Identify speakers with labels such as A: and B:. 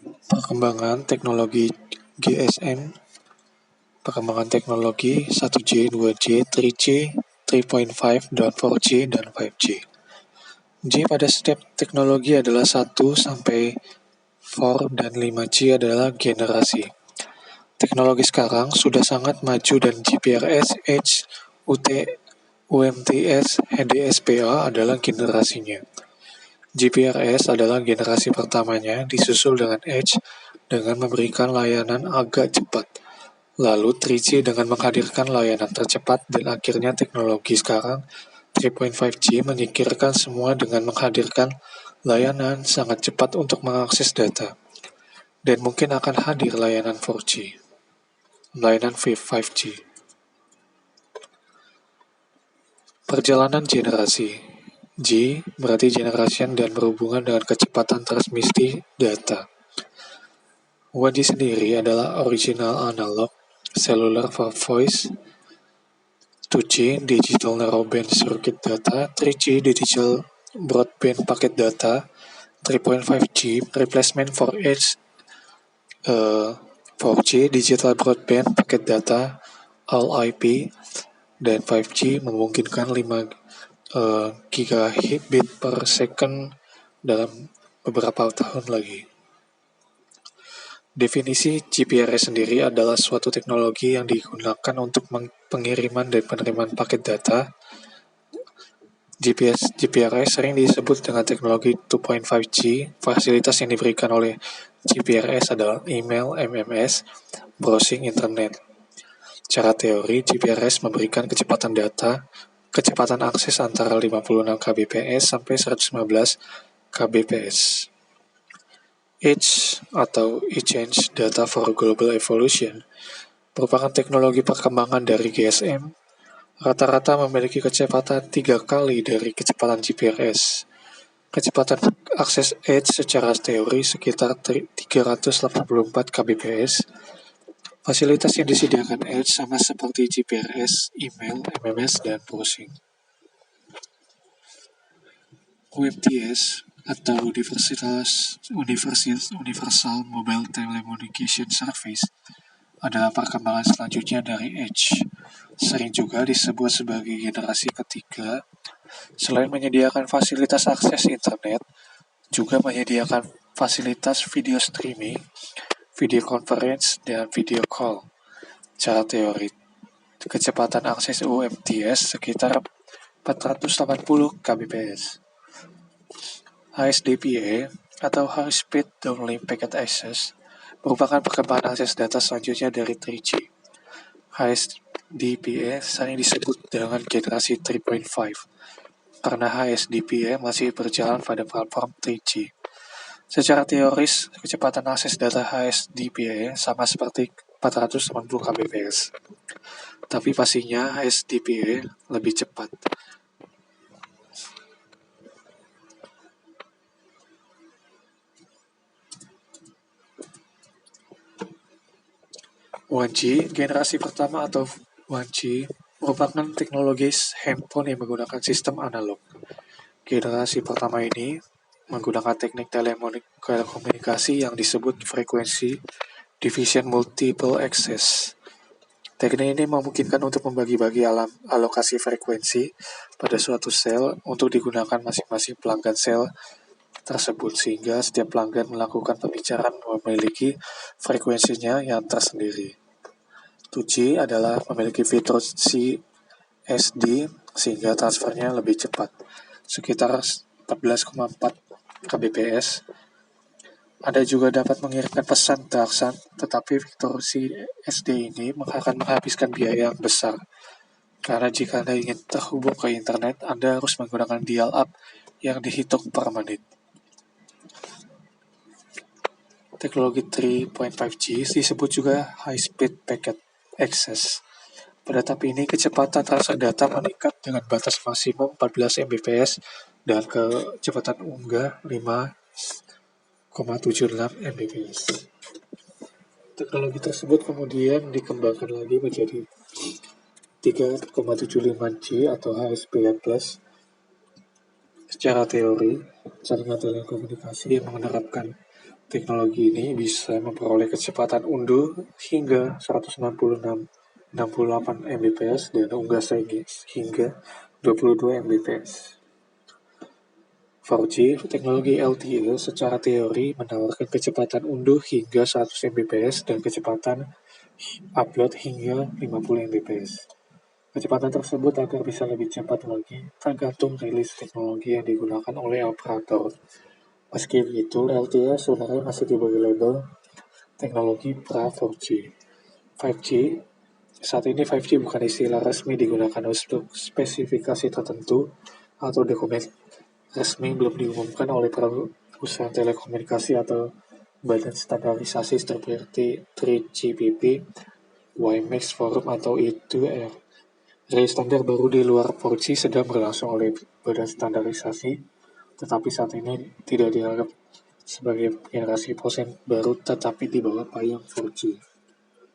A: Perkembangan teknologi GSM, perkembangan teknologi 1G, 2G, 3G, 3.5, dan 4G, dan 5G. G pada setiap teknologi adalah 1 sampai 4 dan 5G adalah generasi. Teknologi sekarang sudah sangat maju dan GPRS, Edge, UT, UMTS, HDSPA adalah generasinya. GPRS adalah generasi pertamanya, disusul dengan Edge dengan memberikan layanan agak cepat. Lalu 3G dengan menghadirkan layanan tercepat, dan akhirnya teknologi sekarang 3.5G menyingkirkan semua dengan menghadirkan layanan sangat cepat untuk mengakses data. Dan mungkin akan hadir layanan 4G, layanan 5G. Perjalanan generasi. G berarti generation dan berhubungan dengan kecepatan transmisi data. 1G sendiri adalah original analog cellular for voice, 2G digital narrowband circuit data, 3G digital broadband packet data, 3.5G replacement for edge, 4G digital broadband packet data, all IP, dan 5G memungkinkan 5 gigabit per second dalam beberapa tahun lagi. Definisi GPRS sendiri adalah suatu teknologi yang digunakan untuk pengiriman dan penerimaan paket data. GPRS sering disebut dengan teknologi 2.5G. Fasilitas yang diberikan oleh GPRS adalah email, MMS, browsing internet. Secara teori, GPRS memberikan kecepatan data, kecepatan akses antara 56 kbps sampai 115 kbps. Edge atau Exchange Data for Global Evolution merupakan teknologi perkembangan dari GSM. Rata-rata memiliki kecepatan 3 kali dari kecepatan GPRS. Kecepatan akses Edge secara teori sekitar 384 kbps. Fasilitas yang disediakan Edge sama seperti GPRS, email, MMS, dan browsing. UMTS atau Universal Mobile Telecommunication Service adalah perkembangan selanjutnya dari Edge. Sering juga disebut sebagai generasi ketiga. Selain menyediakan fasilitas akses internet, juga menyediakan fasilitas video streaming, video conference, dan video call. Secara teori, kecepatan akses UMTS sekitar 480 kbps. HSDPA atau High Speed Downlink Packet Access merupakan perkembangan akses data selanjutnya dari 3G. HSDPA sering disebut dengan generasi 3.5 karena HSDPA masih berjalan pada platform 3G. Secara teoris, kecepatan akses data HSDPA sama seperti 480 kbps. Tapi pastinya HSDPA lebih cepat. G generasi pertama atau 1G merupakan teknologi handphone yang menggunakan sistem analog. Generasi pertama ini menggunakan teknik telekomunikasi yang disebut frekuensi division multiple access. Teknik ini memungkinkan untuk membagi-bagi alokasi frekuensi pada suatu sel untuk digunakan masing-masing pelanggan sel tersebut, sehingga setiap pelanggan melakukan pembicaraan memiliki frekuensinya yang tersendiri. 2G adalah memiliki fitur CSD sehingga transfernya lebih cepat, sekitar 14,4 kbps. Anda juga dapat mengirimkan pesan teraksang, tetapi fitur CSD ini akan menghabiskan biaya yang besar. Karena jika Anda ingin terhubung ke internet, Anda harus menggunakan dial-up yang dihitung per menit. Teknologi 3.5G disebut juga High Speed Packet Access. Pada tahap ini, kecepatan transfer data meningkat dengan batas maksimum 14 Mbps dan kecepatan unggah 5,76 Mbps. Teknologi tersebut kemudian dikembangkan lagi menjadi 3,75G atau HSPA+. Secara teori, jaringan telekomunikasi yang menerapkan Teknologi ini bisa memperoleh kecepatan unduh hingga 166-68 Mbps dan unggah hingga 22 Mbps. 4G, teknologi LTE secara teori menawarkan kecepatan unduh hingga 100 Mbps dan kecepatan upload hingga 50 Mbps. Kecepatan tersebut agar bisa lebih cepat lagi, tergantung rilis teknologi yang digunakan oleh operator. Meski begitu, LTE sebenarnya masih diberi label teknologi pra-4G. 5G, saat ini 5G bukan istilah resmi digunakan untuk spesifikasi tertentu atau dokumen resmi belum diumumkan oleh perusahaan telekomunikasi atau badan standarisasi seperti 3GPP, WiMAX Forum atau I2R. Rilis standar baru di luar 4G sedang berlangsung oleh badan standarisasi, tetapi saat ini tidak dianggap sebagai generasi POSEN baru tetapi di bawah payung 4G.